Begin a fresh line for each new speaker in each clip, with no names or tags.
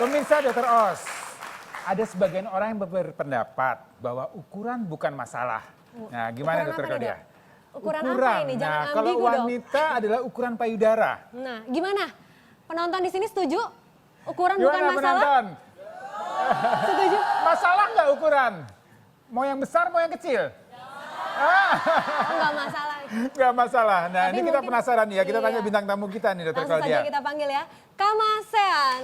Pemirsa Dr. Os, ada sebagian orang yang berpendapat bahwa ukuran bukan masalah. Nah, gimana Dr. Claudia?
Ukuran apa ini? Jangan
Nah,
ambigu
kalau
dong.
wanita adalah ukuran payudara.
Nah, gimana? Penonton di sini setuju? Ukuran bukan
Gimana
masalah?
penonton?
Setuju?
Masalah nggak ukuran? Mau yang besar, mau yang kecil?
Enggak masalah.
Nggak masalah. Nah,
Tapi
ini kita
mungkin-
penasaran nih ya. Kita
iya.
tanya bintang tamu kita nih, Dr.
Langsung
Claudia.
saja kita panggil ya. Kamasean.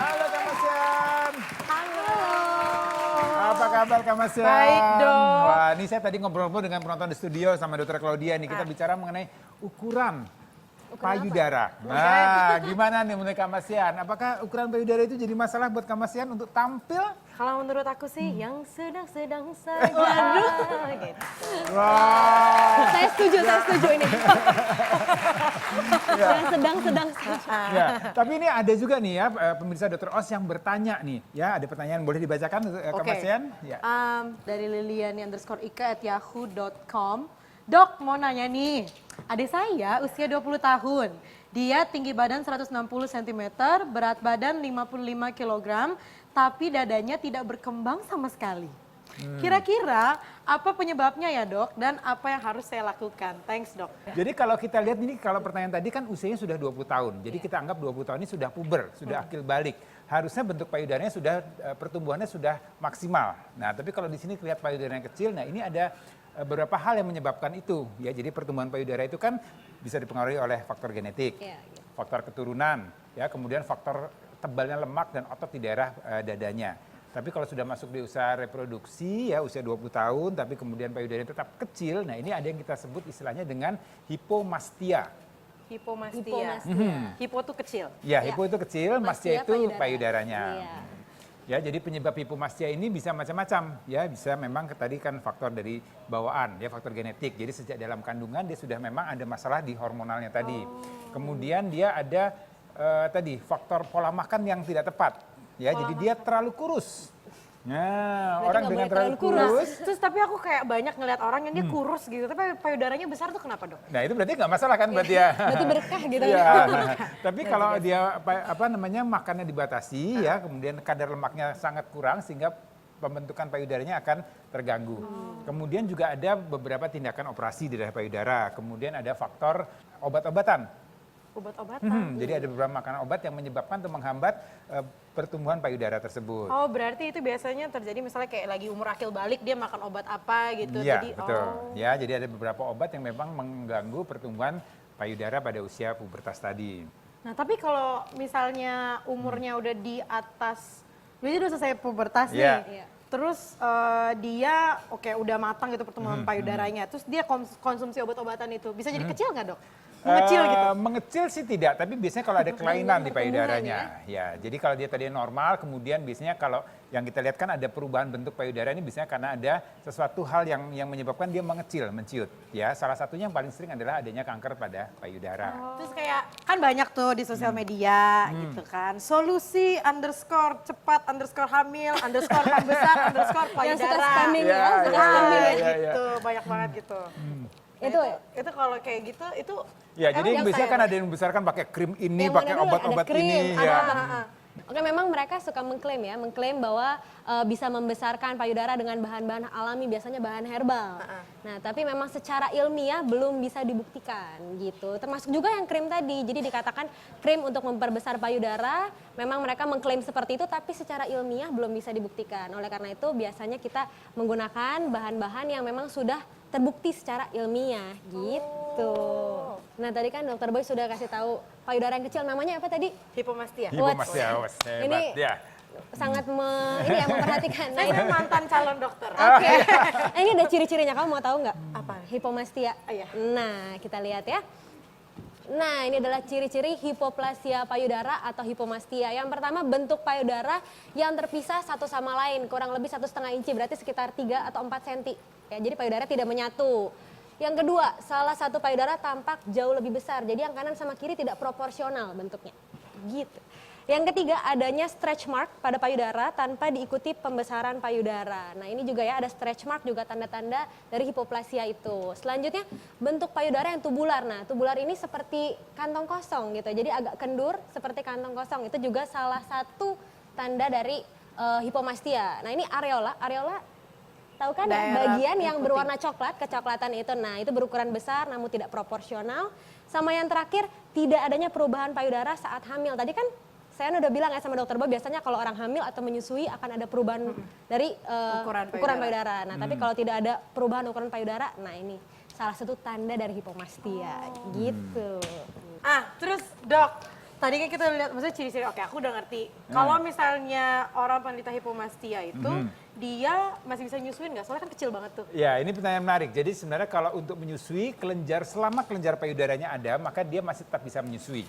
Halo Kamasian.
Halo.
Apa kabar Kamasian?
Baik, Dok.
Wah, ini saya tadi ngobrol-ngobrol dengan penonton di studio sama Dr. Claudia nih. Kita bicara mengenai ukuran payudara. Nah, gimana nih menurut Kamasian? Apakah ukuran payudara itu jadi masalah buat Kamasian untuk tampil?
Kalau menurut aku sih yang sedang-sedang saja. Gitu.
Wah.
Saya setuju ini. Yang sedang-sedang saja.
Ya, tapi ini ada juga nih ya pemirsa Dr. Os yang bertanya nih. Ya, ada pertanyaan boleh dibacakan Kamasian? Ya.
Dari liliani_ika@yahoo.com. Dok, mau nanya nih. Adik saya usia 20 tahun. Dia tinggi badan 160 cm, berat badan 55 kg, tapi dadanya tidak berkembang sama sekali. Kira-kira apa penyebabnya ya dok? Dan apa yang harus saya lakukan? Thanks dok.
Jadi kalau kita lihat ini, kalau pertanyaan tadi kan usianya sudah 20 tahun. Jadi kita anggap 20 tahun ini sudah puber, sudah akil balik. Harusnya bentuk payudaranya sudah, pertumbuhannya sudah maksimal. Nah tapi kalau di sini terlihat payudaranya kecil, nah ini ada beberapa hal yang menyebabkan itu. Ya, jadi pertumbuhan payudara itu kan bisa dipengaruhi oleh faktor genetik, faktor keturunan, ya, kemudian faktor tebalnya lemak dan otot di daerah dadanya. Tapi kalau sudah masuk di usia reproduksi, ya usia 20 tahun, tapi kemudian payudaranya tetap kecil, nah ini ada yang kita sebut istilahnya dengan hipomastia.
Hipomastia. Hipo tuh kecil.
Ya, hipo itu kecil, mastia itu
payudara.
payudaranya.
Iya.
Ya, jadi penyebab hipomastia ini bisa macam-macam. Ya, bisa memang tadi kan faktor dari bawaan, ya faktor genetik. Jadi sejak dalam kandungan dia sudah memang ada masalah di hormonalnya tadi. Kemudian dia ada tadi faktor pola makan yang tidak tepat. Ya, jadi dia terlalu kurus. Nah,
Berarti
orang
nggak
dengan
boleh
terlalu
terlalu
kurus.
Terus tapi aku kayak banyak ngeliat orang yang dia kurus gitu, tapi payudaranya besar tuh kenapa dok?
Nah, itu berarti nggak masalah kan berarti ya.
Berarti berkah gitu.
Iya. Tapi kalau dia apa namanya makannya dibatasi ya, kemudian kadar lemaknya sangat kurang sehingga pembentukan payudaranya akan terganggu. Kemudian juga ada beberapa tindakan operasi di daerah payudara. Kemudian ada faktor obat-obatan.
Obat-obatan.
Jadi ada beberapa makanan obat yang menyebabkan atau menghambat pertumbuhan payudara tersebut.
Oh berarti itu biasanya terjadi misalnya kayak lagi umur akil balik dia makan obat apa gitu.
Iya,
Jadi,
betul. Ya, jadi ada beberapa obat yang memang mengganggu pertumbuhan payudara pada usia pubertas tadi.
Nah tapi kalau misalnya umurnya udah di atas, berarti udah selesai pubertas
Iya.
nih. Terus dia udah matang gitu pertumbuhan payudaranya. Terus dia konsumsi obat-obatan itu bisa jadi kecil nggak dok? Mengecil gitu?
Mengecil sih tidak, tapi biasanya kalau ada kelainan di payudaranya. Ya, jadi kalau dia tadi normal, kemudian biasanya kalau yang kita lihat kan ada perubahan bentuk payudara ini biasanya karena ada sesuatu hal yang menyebabkan dia mengecil, menciut. Ya, salah satunya yang paling sering adalah adanya kanker pada payudara.
Terus kayak kan banyak tuh di sosial media gitu kan. Solusi _cepat_hamil_pembesar _payudara.
Yang suka spamming ya,
Ya,
suka
ya,
spamming
ya,
ya.
ya.
Gitu, banyak banget gitu. Nah, itu kalau kayak gitu itu
Ya, jadi
emang
biasanya
saya-
kan ada yang membesarkan pakai krim ini,
Yang
pakai
mana dulu?
obat-obat
Ada krim,
ini.
ada
Ya.
Oke, memang mereka suka mengklaim bahwa bisa membesarkan payudara dengan bahan-bahan alami, biasanya bahan herbal. Nah, tapi memang secara ilmiah belum bisa dibuktikan gitu. Termasuk juga yang krim tadi. Jadi dikatakan krim untuk memperbesar payudara, memang mereka mengklaim seperti itu, tapi secara ilmiah belum bisa dibuktikan. Oleh karena itu biasanya kita menggunakan bahan-bahan yang memang sudah terbukti secara ilmiah gitu. Nah, tadi kan Dokter Boy sudah kasih tahu payudara yang kecil namanya apa tadi?
hipomastia.
Hipomastia, awas, hebat. Ya.
Sangat ini ya, memperhatikan. Nah,
Saya mantan calon dokter.
oke. Ini ada ciri-cirinya, kamu mau tahu nggak?
Apa?
Hipomastia.
Iya.
Nah, kita lihat ya. Nah, ini adalah ciri-ciri hipoplasia payudara atau hipomastia. Yang pertama, bentuk payudara yang terpisah satu sama lain, kurang lebih 1,5 inci, berarti sekitar 3 atau 4 cm. Ya, jadi payudara tidak menyatu. Yang kedua, salah satu payudara tampak jauh lebih besar, jadi yang kanan sama kiri tidak proporsional bentuknya. Gitu. Yang ketiga, adanya stretch mark pada payudara tanpa diikuti pembesaran payudara. Nah, ini juga ya, ada stretch mark juga tanda-tanda dari hipoplasia itu. Selanjutnya, bentuk payudara yang tubular. Nah, tubular ini seperti kantong kosong gitu. Jadi agak kendur seperti kantong kosong. Itu juga salah satu tanda dari hipomastia. Nah, ini areola. Areola tahu kan ya, bagian yang berwarna coklat, kecoklatan itu. Nah, itu berukuran besar namun tidak proporsional. Sama yang terakhir, tidak adanya perubahan payudara saat hamil. Tadi kan saya udah bilang ya sama dokter Bob, biasanya kalau orang hamil atau menyusui akan ada perubahan dari ukuran payudara. Nah, tapi kalau tidak ada perubahan ukuran payudara, nah ini salah satu tanda dari hipomastia gitu.
Terus dok, tadi kan kita lihat maksudnya ciri-ciri, oke aku udah ngerti. Kalau misalnya orang penderita hipomastia itu, dia masih bisa nyusuin nggak? Soalnya kan kecil banget tuh.
Ya, ini pertanyaan menarik. Jadi sebenarnya kalau untuk menyusui, selama kelenjar payudaranya ada, maka dia masih tetap bisa menyusui.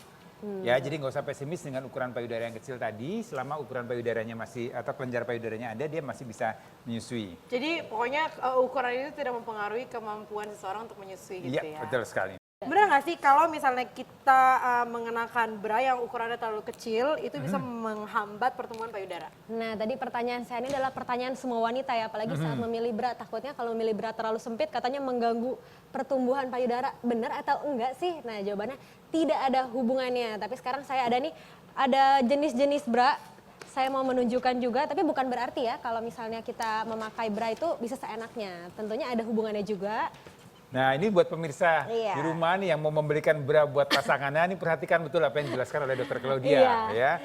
Ya, jadi nggak usah pesimis dengan ukuran payudara yang kecil tadi. Selama ukuran payudaranya masih atau kelenjar payudaranya ada, dia masih bisa menyusui.
Jadi pokoknya ukuran itu tidak mempengaruhi kemampuan seseorang untuk menyusui gitu ya?
Iya, betul sekali.
Benar nggak sih kalau misalnya kita mengenakan bra yang ukurannya terlalu kecil, itu bisa menghambat pertumbuhan payudara?
Nah, tadi pertanyaan saya ini adalah pertanyaan semua wanita ya, apalagi saat memilih bra. Takutnya kalau memilih bra terlalu sempit katanya mengganggu pertumbuhan payudara. Benar atau enggak sih? Nah, jawabannya tidak ada hubungannya. Tapi sekarang saya ada jenis-jenis bra. Saya mau menunjukkan juga, tapi bukan berarti ya kalau misalnya kita memakai bra itu bisa seenaknya. Tentunya ada hubungannya juga.
Nah, ini buat pemirsa
Iya.
di rumah nih yang mau membelikan bra buat pasangannya, ini perhatikan betul apa yang dijelaskan oleh Dr. Claudia. Ya.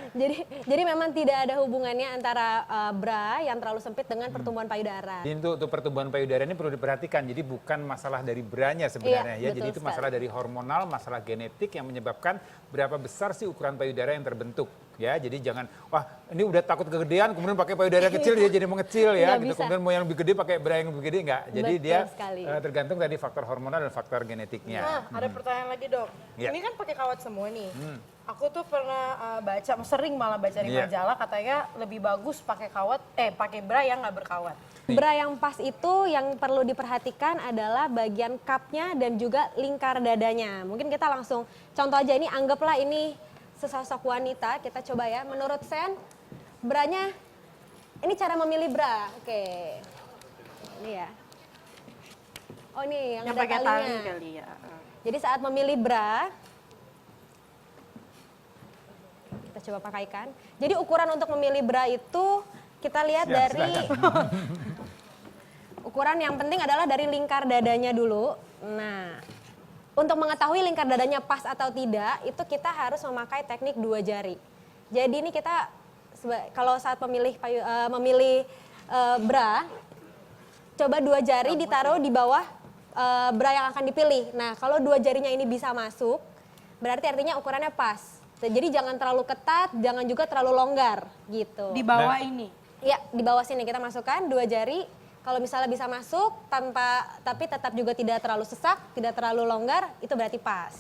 Jadi memang tidak ada hubungannya antara bra yang terlalu sempit dengan pertumbuhan payudara.
Jadi untuk pertumbuhan payudara ini perlu diperhatikan. Jadi bukan masalah dari branya sebenarnya
Iya,
ya. Jadi
betul
itu
sekali.
masalah dari hormonal, masalah genetik yang menyebabkan berapa besar sih ukuran payudara yang terbentuk. Ya, jadi jangan wah ini udah takut kegedean kemudian pakai payudara kecil dia jadi mengecil ya
Nggak
gitu.
bisa.
Kemudian mau yang lebih gede pakai bra yang lebih gede enggak. Jadi
Betul
dia
sekali.
tergantung tadi faktor hormonal dan faktor genetiknya.
Nah, ada pertanyaan lagi dok.
Ya.
Ini kan pakai kawat semua nih. Aku tuh pernah sering malah baca di
Iya.
majalah katanya lebih bagus pakai pakai bra yang nggak berkawat.
Bra yang pas itu yang perlu diperhatikan adalah bagian cupnya dan juga lingkar dadanya. Mungkin kita langsung contoh aja, ini anggaplah ini sesosok wanita, kita coba ya. Menurut Sen, branya, ini cara memilih bra. Oke, ini ya. Oh ini yang ada
pakai
talinya.
tali kali ya.
Jadi saat memilih bra, kita coba pakaikan. Jadi ukuran untuk memilih bra itu kita lihat dari ukuran yang penting adalah dari lingkar dadanya dulu. Nah, untuk mengetahui lingkar dadanya pas atau tidak, itu kita harus memakai teknik 2 jari. Jadi ini kita kalau saat memilih bra, coba 2 jari ditaruh di bawah bra yang akan dipilih. Nah, kalau 2 jarinya ini bisa masuk, berarti artinya ukurannya pas. Jadi jangan terlalu ketat, jangan juga terlalu longgar gitu.
Di bawah ini.
Ya, di bawah sini kita masukkan 2 jari. Kalau misalnya bisa masuk tapi tetap juga tidak terlalu sesak, tidak terlalu longgar, itu berarti pas.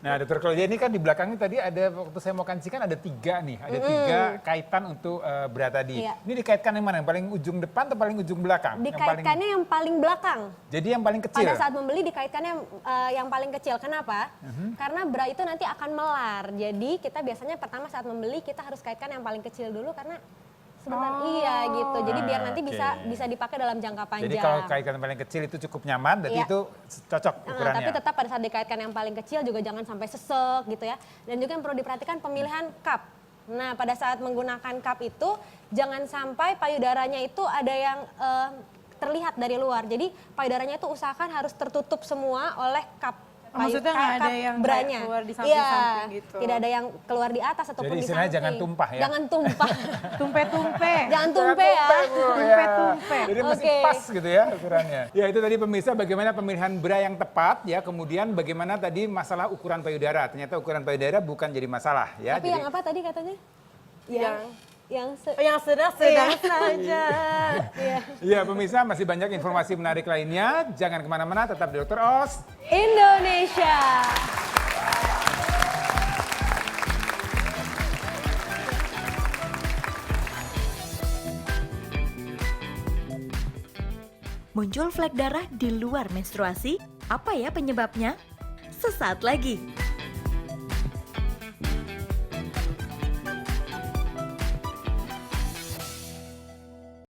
Nah, Dr. Claudia ini kan di belakangnya tadi ada, waktu saya mau kancikan ada 3 nih, ada 3 kaitan untuk bra tadi.
Iya.
Ini dikaitkan yang mana? Yang paling ujung depan atau paling ujung belakang?
Dikaitkannya yang paling belakang.
Jadi yang paling kecil?
Pada saat membeli dikaitkannya yang paling kecil. Kenapa? Karena bra itu nanti akan melar. Jadi kita biasanya pertama saat membeli kita harus kaitkan yang paling kecil dulu karena iya gitu. Jadi biar nanti bisa dipakai dalam jangka panjang.
Jadi kalau kaitkan yang paling kecil itu cukup nyaman, berarti
Iya.
itu cocok ukurannya.
Tapi tetap pada saat dikaitkan yang paling kecil juga jangan sampai sesek gitu ya. Dan juga yang perlu diperhatikan pemilihan cup. Nah, pada saat menggunakan cup itu jangan sampai payudaranya itu ada yang terlihat dari luar. Jadi payudaranya itu usahakan harus tertutup semua oleh cup.
Maksudnya nggak ada
cup
yang
branya.
keluar di samping-samping gitu.
Tidak ada yang keluar di atas ataupun
Jadi
di
istilahnya
samping.
jangan tumpah ya?
Jangan tumpah.
Tumpe-tumpe.
Jangan tumpe ya.
Tumpe-tumpe.
Jadi mesti
Oke.
pas gitu ya ukurannya. Ya itu tadi pemirsa bagaimana pemilihan bra yang tepat ya. Kemudian bagaimana tadi masalah ukuran payudara. Ternyata ukuran payudara bukan jadi masalah ya.
Tapi yang apa tadi katanya? Yang
Sedang saja.
Iya.
Ya pemirsa masih banyak informasi menarik lainnya. Jangan kemana-mana, tetap di Dr. Os.
Indonesia.
Muncul flek darah di luar menstruasi? Apa ya penyebabnya? Sesaat lagi.